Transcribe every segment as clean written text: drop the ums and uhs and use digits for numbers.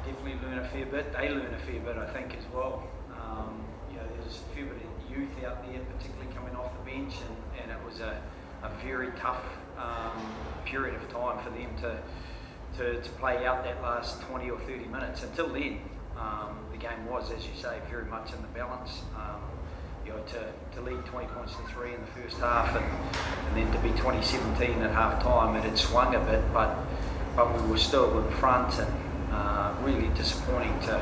definitely learn a fair bit. They learn a fair bit, I think, as well. There's a fair bit of youth out there, particularly coming off the bench, and it was a very tough period of time for them to play out that last 20 or 30 minutes. Until then, the game was, as you say, very much in the balance. To lead 20 points to 3 in the first half, and then to be 20-17 at half time, it had swung a bit, but we were still in front, and really disappointing to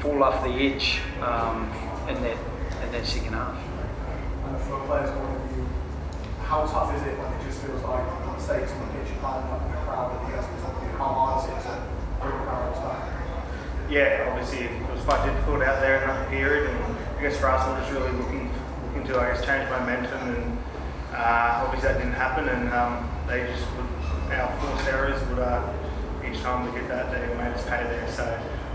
fall off the edge in that second half. And from a player's point of view, how tough is it when it just feels like mistakes on the pitch are piling up in the crowd that you guys were talking about? How hard is it to bring the crowd back? Yeah, obviously it was quite difficult out there in that period, and I guess for us we're just really looking to change momentum, and obviously that didn't happen, and they just our forced errors would each time we did that they made us pay there. So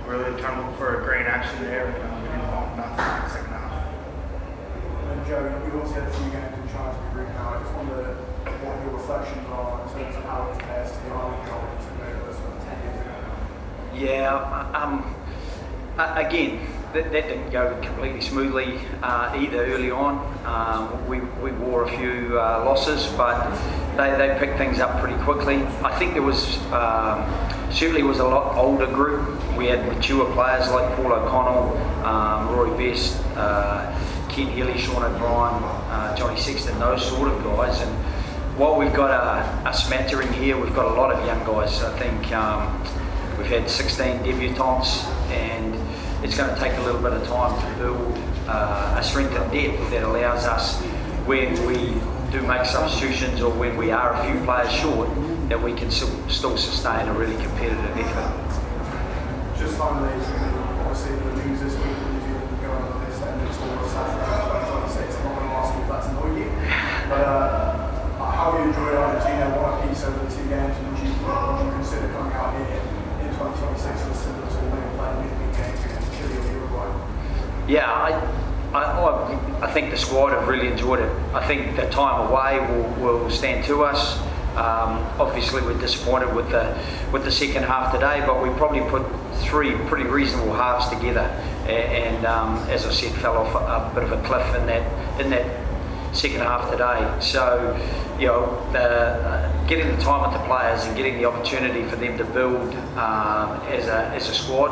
we're really trying to look for a green action there, and we didn't find enough in the second half. And Joe, you also had a few games in China to be green now. I just wonder what your reflections are in terms of how it compares to the Ireland job that you made those 10 years ago. Yeah, again, that didn't go completely smoothly either early on. We wore a few losses, but they picked things up pretty quickly. I think there was certainly was a lot older group. We had mature players like Paul O'Connell, Rory Best, Ken Healy, Sean O'Brien, Johnny Sexton, those sort of guys. And while we've got a smattering here, we've got a lot of young guys. I think we've had 16 debutants, and it's going to take a little bit of time to build a strength and depth that allows us, when we do make substitutions or when we are a few players short, that we can still sustain a really competitive effort. Just finally, obviously the news this week with New Zealand going on this and it's all Saturday 2026. I'm not going to ask you if that's annoyed you, but how do you enjoy Argentina? What a piece over the 2 games, and would you consider coming out here in 2026 for a similar sort of maybe playing midweek games against Chile or Uruguay? Yeah, I think the squad have really enjoyed it. I think the time away will stand to us. Obviously, we're disappointed with the second half today, but we probably put 3 pretty reasonable halves together, and as I said, fell off a bit of a cliff in that second half today. So, getting the time with the players and getting the opportunity for them to build as a squad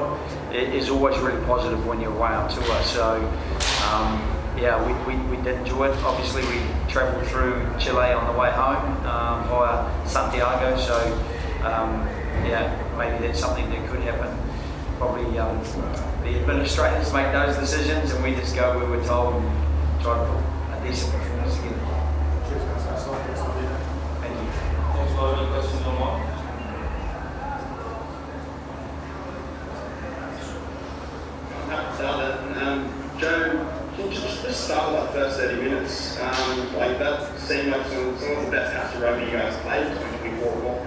is always really positive when you're away on tour. So, we did enjoy it. Obviously, we travelled through Chile on the way home via Santiago. So, maybe that's something that could happen. Probably the administrators make those decisions, and we just go where we're told and try to put a decent performance together. Cheers, guys. That's all. Thank you. Thanks for any questions online. Joe, can you just start with that first 30 minutes? That seemed like some of the best house rugby you guys played, 2024.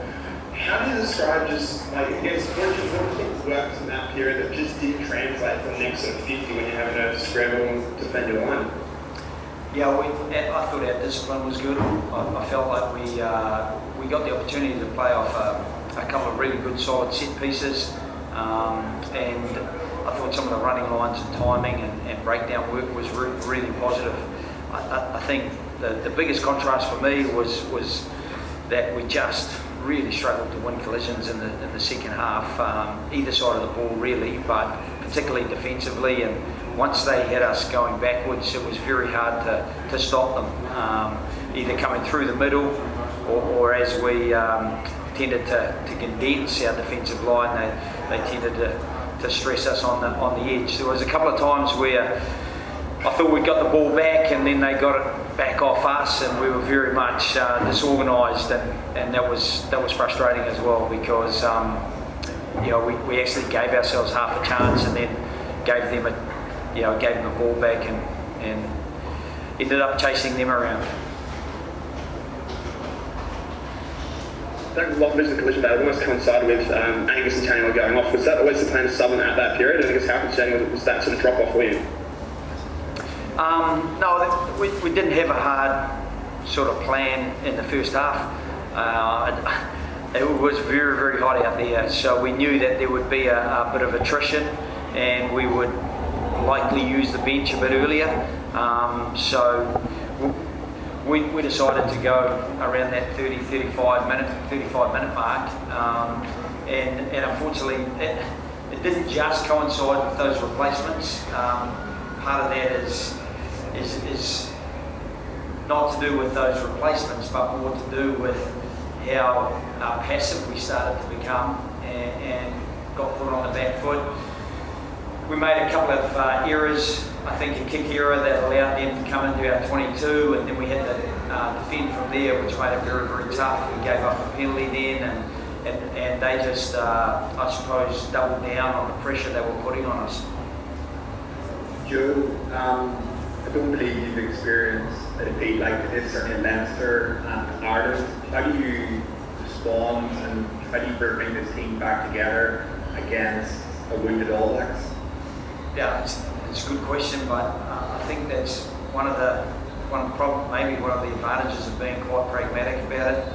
How do you describe just, what do you think worked in that period that just didn't translate for the next sort of 50 when you're having to scramble and defend your line? Yeah, I thought our discipline was good. I felt like we got the opportunity to play off a couple of really good solid set pieces, and I thought some of the running lines and timing and breakdown work was really positive. I think the biggest contrast for me was that we just really struggled to win collisions in the second half, either side of the ball really, but particularly defensively. And once they had us going backwards, it was very hard to stop them, either coming through the middle or as we tended to condense our defensive line, they tended to stress us on the edge. There was a couple of times where I thought we got the ball back and then they got it back off us, and we were very much disorganised, and that was frustrating as well, because we actually gave ourselves half a chance and then gave them the ball back and ended up chasing them around. That lot of collision battle almost coincided with Angus and Tony going off. Was that always the plan to sub them at that period? And I guess how concerning was that sort of drop off for you? No, we didn't have a hard sort of plan in the first half. It was very, very hot out there, so we knew that there would be a bit of attrition and we would likely use the bench a bit earlier. So we decided to go around that 35 minute mark, and unfortunately it didn't just coincide with those replacements. Part of that is not to do with those replacements, but more to do with how passive we started to become and got put on the back foot. We made a couple of errors, I think a kick error that allowed them to come into our 22, and then we had to defend from there, which made it very, very tough. We gave up a penalty then, and they just, I suppose, doubled down on the pressure they were putting on us. Joe, I don't believe you've experienced a defeat like this, certainly in Leinster and Ireland. How do you respond and how do you bring this team back together against a wounded All Blacks? Yeah, it's a good question, but I think that's maybe one of the advantages of being quite pragmatic about it.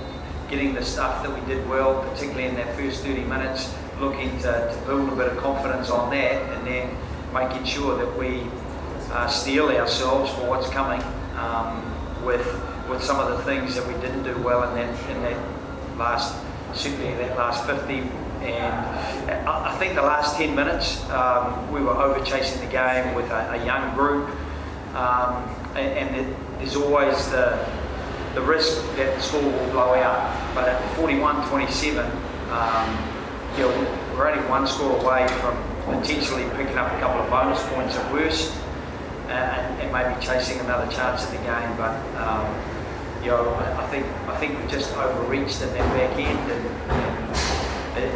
Getting the stuff that we did well, particularly in that first 30 minutes, looking to build a bit of confidence on that, and then making sure that we steel ourselves for what's coming with some of the things that we didn't do well certainly that last 50. And I think the last 10 minutes we were over chasing the game with a young group, and there's always the risk that the score will blow out. But at 41-27, we're only one score away from potentially picking up a couple of bonus points at worst, and maybe chasing another chance at the game. But I think we just overreached at that back end, and it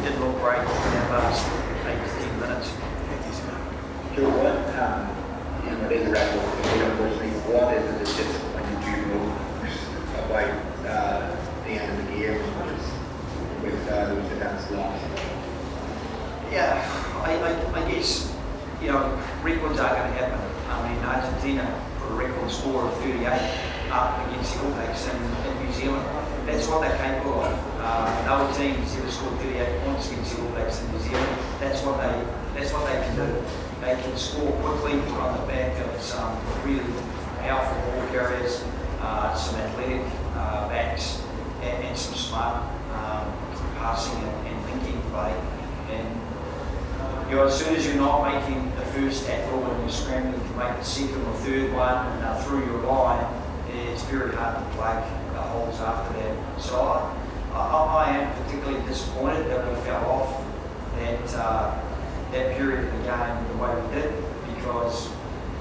didn't look great in that last 8 to 10 minutes. Joe, what is the record? What is it that disappointed you most about the end of the game with those defensive losses? Yeah, I guess, records are going to happen. I mean, Argentina put a record score of 38 up against the All Blacks in New Zealand. That's what they're capable of. No teams ever scored 38 points against the All Blacks in New Zealand. That's what they can do. They can score quickly on the back of some really powerful ball carriers, some athletic backs, and some smart passing and thinking play. And as soon as you're not making the first tackle and you're scrambling to make the second or third one through your line, it's very hard to plug the holes after that. So I am particularly disappointed that we fell off that period of the game the way we did, because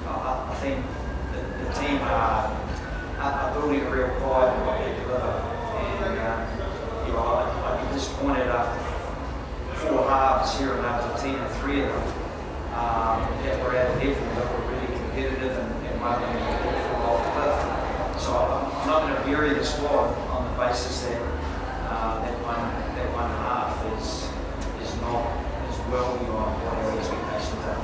I think the team are building a real pride in what they deliver. And I'd be disappointed after 4 halves here in Argentina, 3 of them, that we're at a level that we're really competitive and one of them will fall off the cliff. So I'm not going to bury the squad on the basis that that one half is not as well beyond what our expectations are.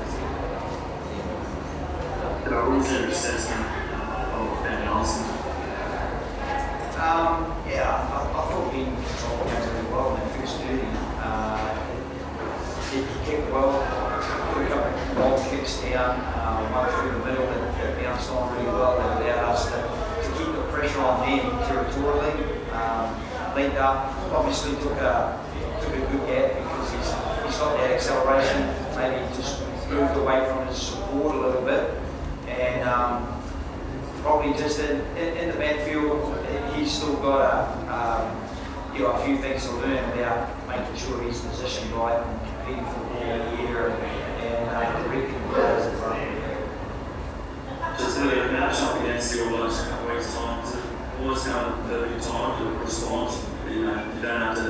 What was your assessment of Ben Nelson? I thought he controlled the game really well in that first 30. He kicked well, put a couple of ball kicks down, one through the middle that bounced on really well, that allowed us to keep the pressure on them territorially. Linked up, obviously took a good gap because he's got that acceleration, maybe just moved away from his support a little bit, and probably just in the backfield, he's still got a few things to learn about making sure he's positioned right and competing for the ball in the air and directing players in front of him. Just really a match up against the All Blacks in a couple of weeks' time. Is it always kind of perfect time to respond? You don't have to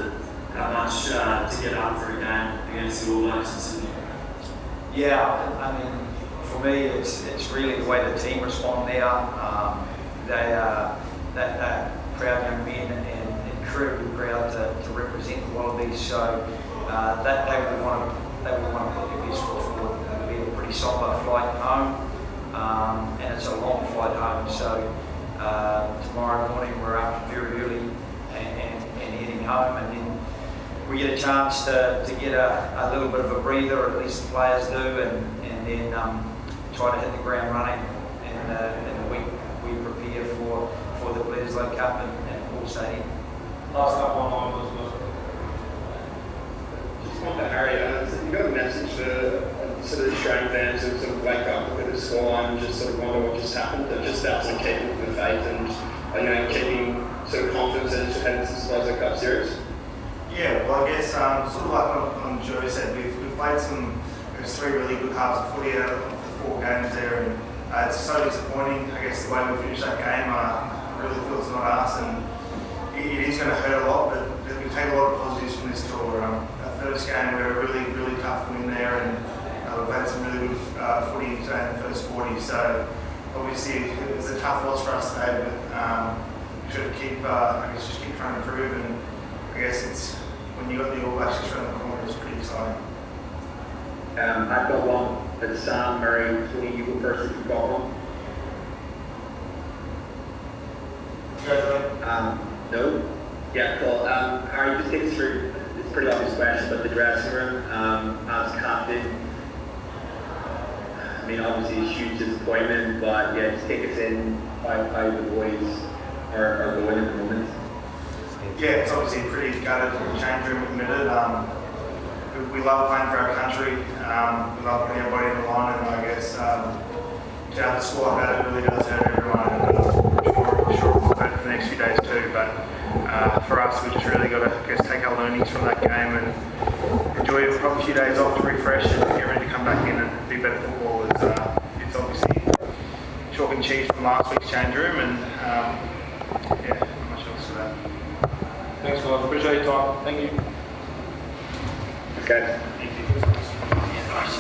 have much to get up for a game against the All Blacks in Sydney. Yeah, I mean, for me, it's really the way the team respond now. They're proud young men and incredibly proud to represent the Wallabies. So they would want to put their best foot forward. It'll be a pretty somber flight home, and it's a long flight home. So tomorrow morning we're up very early and heading home, and then we get a chance to get a little bit of a breather, or at least the players do, and then try to hit the ground running. And we prepare for the Bledisloe Cup and Paul Stadium. Last up online was good. Just want to Harry, so you've got a message for sort of Australian fans who sort of wake up, look at the scoreline and just sort of wonder what just happened, that just helps them keep the faith and keeping sort of confidence as you head into the Bledisloe Cup series? Yeah, well, I guess sort of like on Joe said, we've played some, three really good halves of footy out of the 4 games there, and it's so disappointing. I guess the way we finished that game, I really feel it's not us, and it is going to hurt a lot. But we take a lot of positives from this tour. Our first game, we were a really tough win there, and we've had some really good footy today in the first 40. So obviously it was a tough loss for us today, but we should keep, just keep trying to improve. And I guess it's when you got the All Blacks just around the corner, it's pretty exciting. I've got one. It's Sam, Murray, Tony, you go first if you've got one. No? Yeah, cool. Harry, just take us through, it's a pretty obvious question, but the dressing room, as captain, I mean, obviously a huge disappointment, but yeah, just take us in how the boys are going at the moment. Yeah, it's obviously pretty gutted change room at the minute. We love playing for our country. We love putting everybody in the line, and I guess to have the score like that, it really does hurt everyone. And I'm sure we'll hurt for the next few days too. But for us, we just really got to take our learnings from that game and enjoy a few days off to refresh and get ready to come back in and be better footballers. It's obviously chalk and cheese from last week's change room, and yeah, not much else to that. Thanks, guys. Appreciate your time. Thank you. Okay. Thank you. Yeah, nice.